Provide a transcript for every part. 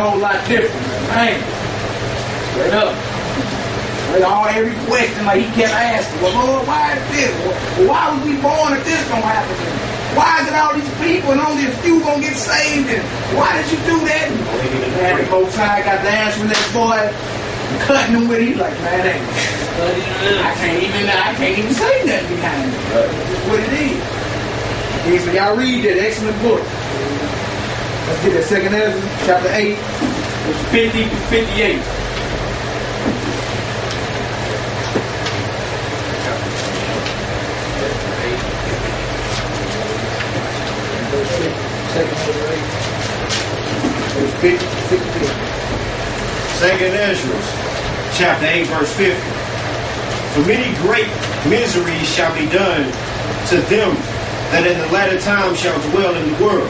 whole lot different, man. Straight up. Every question, like he kept asking, well, Lord, why is this? Well, why was we born if this don't happen? Why is it all these people and only a few gonna get saved? And why did you do that? And the Most High got the answer from that boy, cutting him with it. He's like, man, I can't even say nothing behind it. That's what it is. Okay, so y'all read that excellent book. Let's get that second Ezra, chapter 8, verse 50 to 58. Second Ezra, chapter 8, verse 50. For many great miseries shall be done to them that in the latter time shall dwell in the world,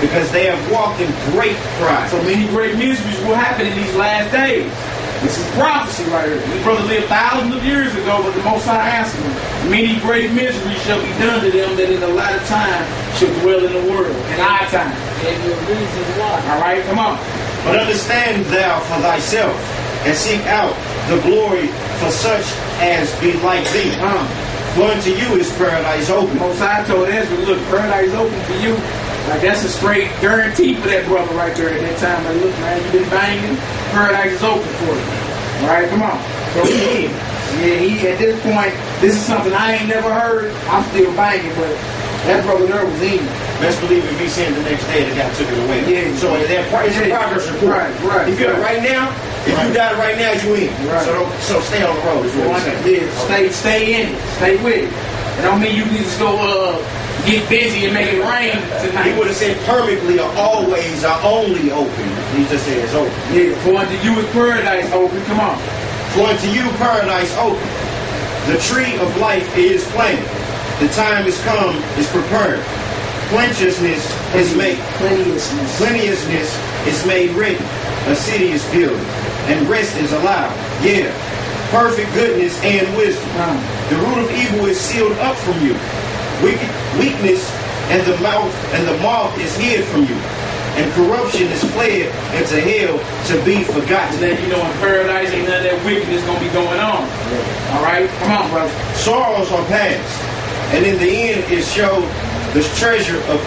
because they have walked in great pride. So many great miseries will happen in these last days. This is prophecy right here. This brother lived thousands of years ago, but the Most High answered him. Many great miseries shall be done to them that in the latter time shall dwell in the world. In our time. All right, come on. But understand thou for thyself, and seek out the glory for such as be like thee. For unto you is paradise open. Most High told Ezra, look, paradise open for you. Like, that's a straight guarantee for that brother right there at that time. Like, look, man, you been banging, paradise is open for you. All right, come on. So he at this point, this is something I ain't never heard. I'm still banging, but that brother there was in. Best believe if he sinned the next day, the guy took it away. Yeah. So it's a progress report. Right. If you're right now, if you die right now, you in. Right. So stay on the road. Is what I'm saying. Yeah, stay in it. Stay with it. It don't mean you need to go get busy and make it rain tonight. He would have said perfectly or always or only open. He just said it's open. Yeah, for unto you is paradise open. Come on. For unto you paradise open. The tree of life is planted. The time is come, is prepared. Plenteousness is made. Plenteousness is made ready. A city is built, and rest is allowed. Yeah. Perfect goodness and wisdom. The root of evil is sealed up from you. Weakness and the mouth is hid from you. And corruption is fled into hell to be forgotten. Then you know in paradise ain't none of that wickedness gonna be going on. Yeah. All right, come on, brother. Sorrows are past, and in the end is showed the treasure of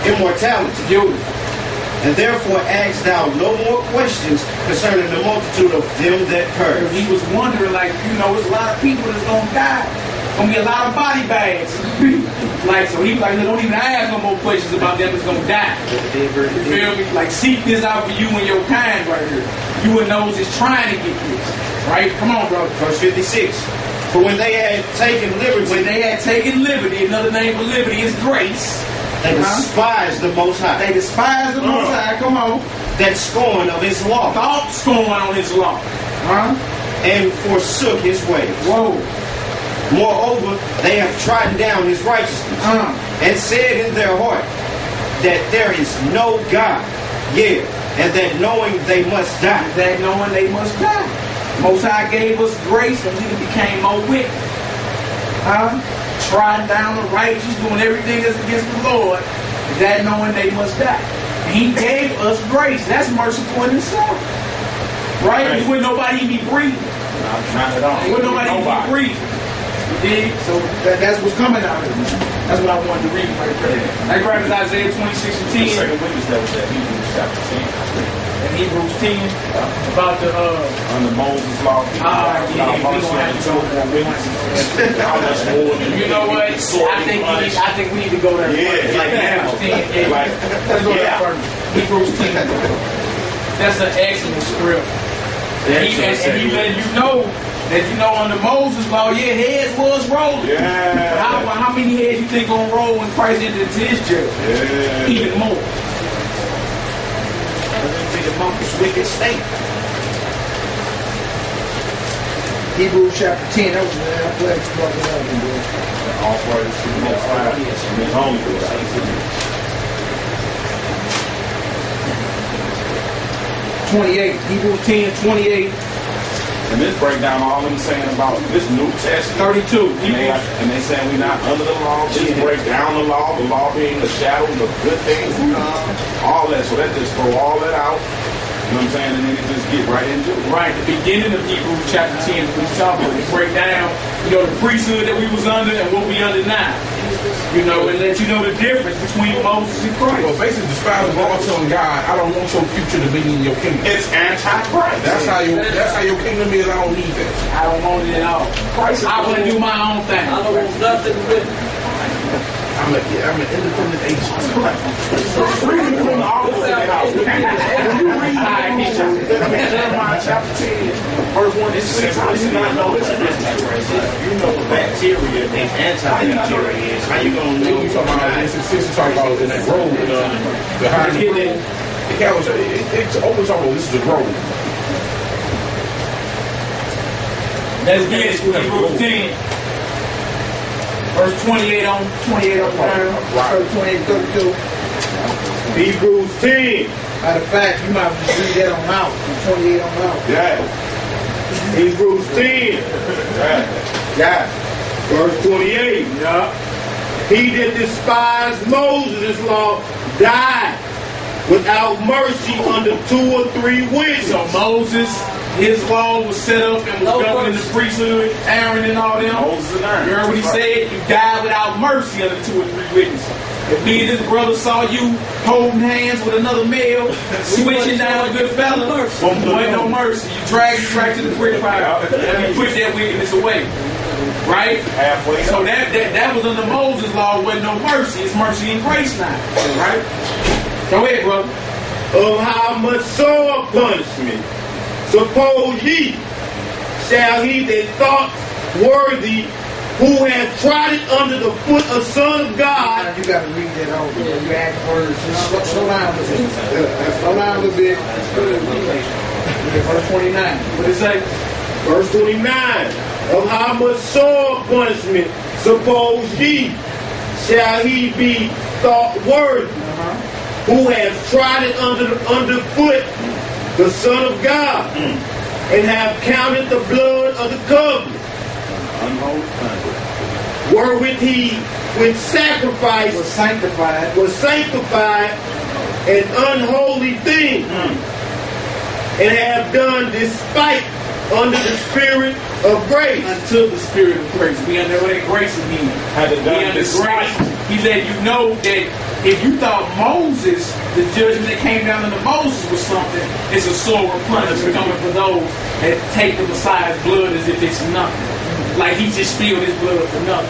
immortality. Beautiful. And therefore ask thou no more questions concerning the multitude of them that perish. He was wondering, like, there's a lot of people that's gonna die. Gonna be a lot of body bags. Like, so he was like, don't even ask no more questions about them that's gonna die. You feel me? Like, seek this out for you and your kind right here. You and those is trying to get this. Right? Come on, bro. Verse 56. For when they had taken liberty, another name for liberty is grace. They despise the Most High. They despise the Most High. Come on. That scorn of his law. Thought scorn on his law. And forsook his ways. Whoa. Moreover, they have trodden down his righteousness. And said in their heart that there is no God. Yeah. And that knowing they must die. Most High gave us grace and we became more wicked. Trodden down the righteous, doing everything that's against the Lord, that knowing they must die. And he gave us grace. That's merciful in itself. Right? Wouldn't nobody be breathing. Not at all. Wouldn't nobody be breathing. So that's what's coming out of it. That's what I wanted to read right there. That grab is Isaiah 26 and 10. The second witness that was at Hebrews chapter 10. And Hebrews 10 about the under Moses' law. You know what? I think we need to go there. Yeah, like now. Let's go there first. Hebrews 10. That's an excellent script. And he let you know that under Moses' law, heads was rolling. Yeah. How many heads you think gonna roll when Christ entered into his church? Yeah. Even more. Among his wicked state. Hebrews chapter 10. That was I'm glad you brought that up, bro. All praise to the Most High. His own good. 28. Hebrews 10:28. And this break down all them saying about this New Testament. 32. And they saying we're not under the law. Just break down the law being the shadows of good things. All that. So that just throw all that out. You know what I'm saying? And then it just get right into it. Right, the beginning of Hebrews chapter 10, we talk about, we break down, the priesthood that we was under and what we under now. And let you know the difference between Moses and Christ. Well, basically, despite the law telling God, I don't want your future to be in your kingdom. It's anti-Christ. That's how your kingdom is. I don't need that. I don't want it at all. I want to do my own thing. I don't want nothing with it. I'm an independent agent. Freedom from all of that house. When you read Jeremiah chapter 10, verse 1 to 6, how do you not know this? You know what bacteria and antibacteria is. How you gonna know? You talking about this? You talking about in that road behind the cows? It's always talking about this is a road. Let's get it. Hebrews 10. Verse 28 on down. Verse 28, 32. Hebrews 10. Matter of fact, you might have to read that on out. From 28 on out. Yeah. Hebrews 10. Yeah. Verse 28. Yeah. He that despised Moses' law died without mercy under 2 or 3 witnesses. So Moses, his law was set up and was governing the priesthood, Aaron and all them. Moses and Aaron. You heard what he said? You died without mercy under 2 or 3 witnesses. If me and his brother saw you holding hands with another male, switching down a good fella, wasn't no mercy. You dragged him right to the brick pile and you put that wickedness away. Right? Halfway. So that was under Moses' law, wasn't no mercy. It's mercy and grace now. Right? Go ahead, brother. Of how much sore punishment suppose ye shall he that thought worthy, who hath trodden under the foot of Son of God. You got to read that over. You add words. Slow down a little bit. Slow down a little bit. Verse 29. What does it say? Verse 29. Of how much sore punishment suppose ye shall he be thought worthy, who hath trodden underfoot the Son of God, and have counted the blood of the covenant, wherewith he with sacrifice Was sanctified. an unholy thing, and have done despite under the Spirit of grace. Until the Spirit of grace. We under what that grace again. Had it We done under despite. grace. He let you know that if you thought Moses, the judgment that came down under Moses was something, it's a sore punishment coming for those that take the Messiah's blood as if it's nothing. Like he just spilled his blood for nothing.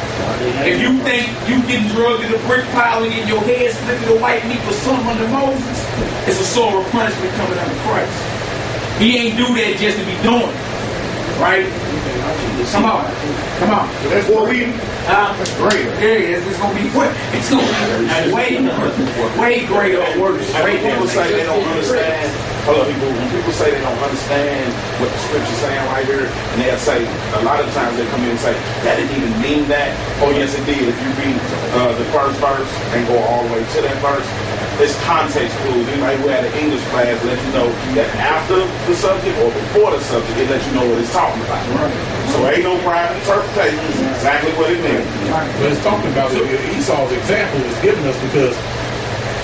If you think you getting drugged in a brick pile and in your head split the white meat for something under Moses, it's a sore punishment coming under Christ. He ain't do that just to be doing it. Right? Come on. That's what we. That's greater. Yeah, it's gonna be way greater or worse. When people say they don't understand, when people say they don't understand what the scripture's saying right here, and they'll say, a lot of times they come in and say, that didn't even mean that. Oh yes it did. If you read the first verse and go all the way to that verse, it's context clues. Anybody who had an English class let you know that after the subject or before the subject, it lets you know what it's talking about. Right. So ain't no private interpretation. It's exactly what it means. But it's talking about Esau's example is giving us because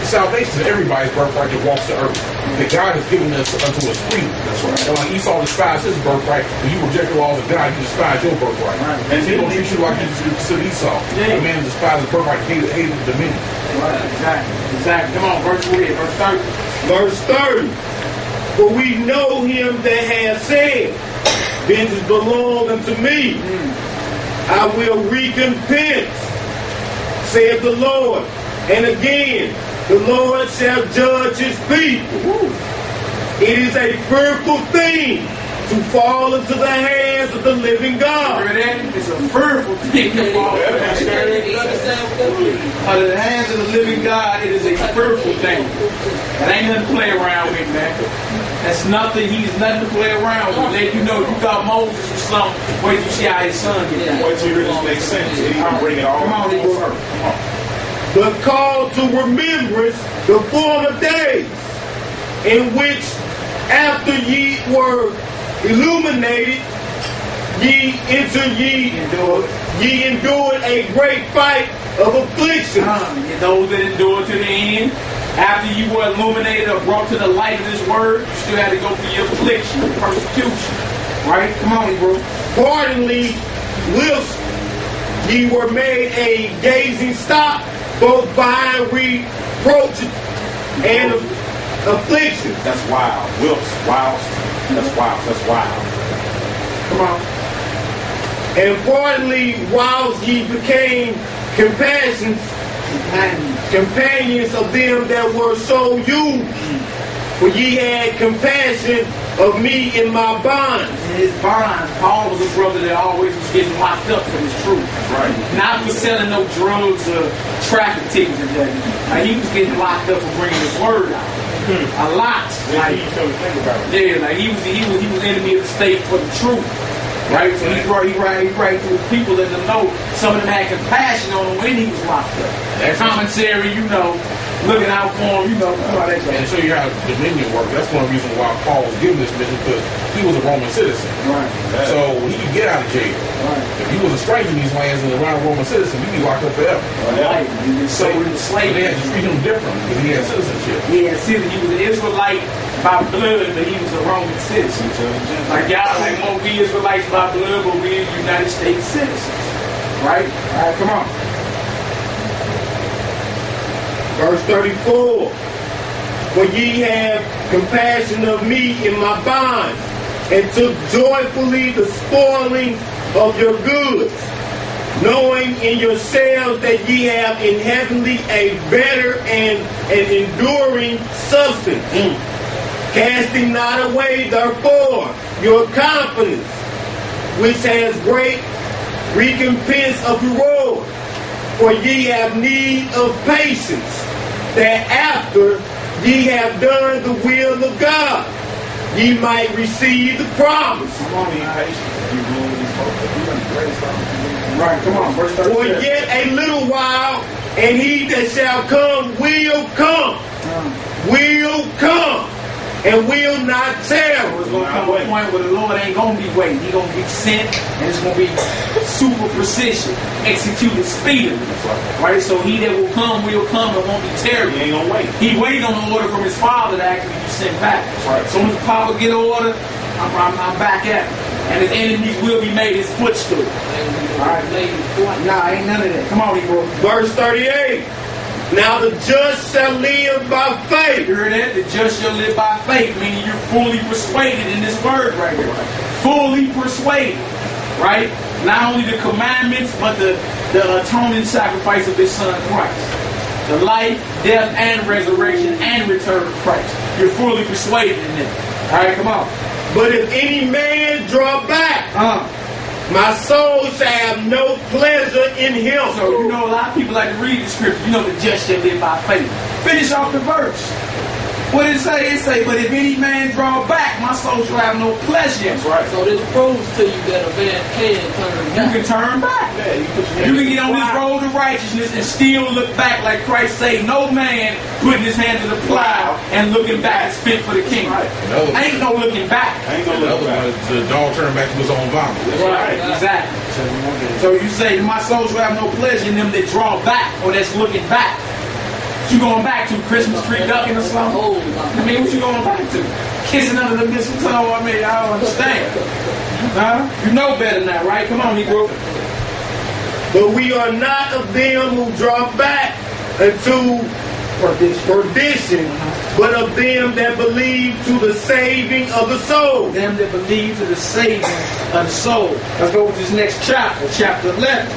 salvation is everybody's birthright that walks the earth. That God has given us unto us freely. That's right. And like Esau despised his birthright, when you reject the laws of God, you despise your birthright. Right. And he don't treat you like you consider Esau. Yeah. The man despised his birthright, hated the dominion. Right. Exactly. Come on, verse 30. Verse 30. For we know him that hath said, vengeance belong unto me. I will recompense, saith the Lord. And again, the Lord shall judge his people. It is a fearful thing to fall into the hands of the living God. It's a fearful thing to fall into the hands of the living God. It is a fearful thing. It ain't nothing to play around with, man. That's nothing. He's nothing to play around with. Let you know you thought Moses was something. Wait till you see how his son get down. Wait till you really make sense. He can bring it all. Come on. But call to remembrance the former days, in which after ye were illuminated, ye endured a great fight of affliction. Those that endure to the end, After you were illuminated or brought to the light of this word, you still had to go through your affliction, your persecution. Right? Come on, bro. Accordingly, whilst ye were made a gazing stock, both by reproach and affliction. That's wild. Whilst, whilst. That's wild. That's wild. Come on. And accordingly, whilst ye became companions of them that were so used, for ye had compassion of me in my bonds. In his bonds, Paul was a brother that always was getting locked up for his truth. Right. Not for selling no drugs or traffic tickets and that. Like, he was getting locked up for bringing his word out. A lot. Like, yeah, like he was enemy of the state for the truth. Right? So he right to the people that know. Some of them had compassion on him when he was locked up. That commentary, looking out for him, how that goes. And show you how dominion works. That's one reason why Paul was given this mission, because he was a Roman citizen. Right. So he could get out of jail. Right. If he was a stranger in these lands and around a Roman citizen, he'd be locked up forever. Right. He was sold into slavery. They had to treat him different because he had citizenship. He was an Israelite by blood, but he was a Roman citizen. Like y'all, like more we Israelites by blood, but we United States citizens. Right? All right, come on. Verse 34. For ye have compassion of me in my bonds, and took joyfully the spoiling of your goods, knowing in yourselves that ye have in heavenly a better and an enduring substance. Casting not away therefore your confidence, which has great recompense of reward. For ye have need of patience, that after ye have done the will of God, ye might receive the promise. Come on, right, come on, verse 37. For yet a little while, and he that shall come will come, and will not tarry. It's going to come to a point where the Lord ain't going to be waiting. He's going to be sent, and it's going to be super precision, executed speedily. Right? So he that will come and won't be tarried. He ain't going to wait. He waited on the order from his father to actually be sent back. Right. As soon as the power get an order, I'm back at him. And his enemies will be made his footstool. Alright, nah, ain't none of that. Come on, bro. Verse 38. Now the just shall live by faith. You heard that? The just shall live by faith, meaning you're fully persuaded in this word right here. Fully persuaded. Right? Not only the commandments, but the atoning sacrifice of his son Christ. The life, death, and resurrection and return of Christ. You're fully persuaded in that. Alright, come on. But if any man draw back, my soul shall have no pleasure in him. So a lot of people like to read the scripture. The just shall live by faith. Finish off the verse. What did it say? It say, but if any man draw back, my soul shall have no pleasure. That's right. So this proves to you that a man can turn back. You can turn back. Yeah, you can get on this road to righteousness and still look back like Christ say, no man putting his hand to the plow and looking back is fit for the kingdom. Right. Ain't no looking back. Ain't no looking back. The dog turned back to his own vomit. Right, exactly. So you say, my soul shall have no pleasure in them that draw back or that's looking back. What you going back to? Christmas tree ducking or something? What you going back to? Kissing under the mistletoe? I don't understand. You know better now, right? Come on, Negro. But we are not of them who draw back unto perdition, but of them that believe to the saving of the soul. Them that believe to the saving of the soul. Let's go with this next chapter, chapter 11.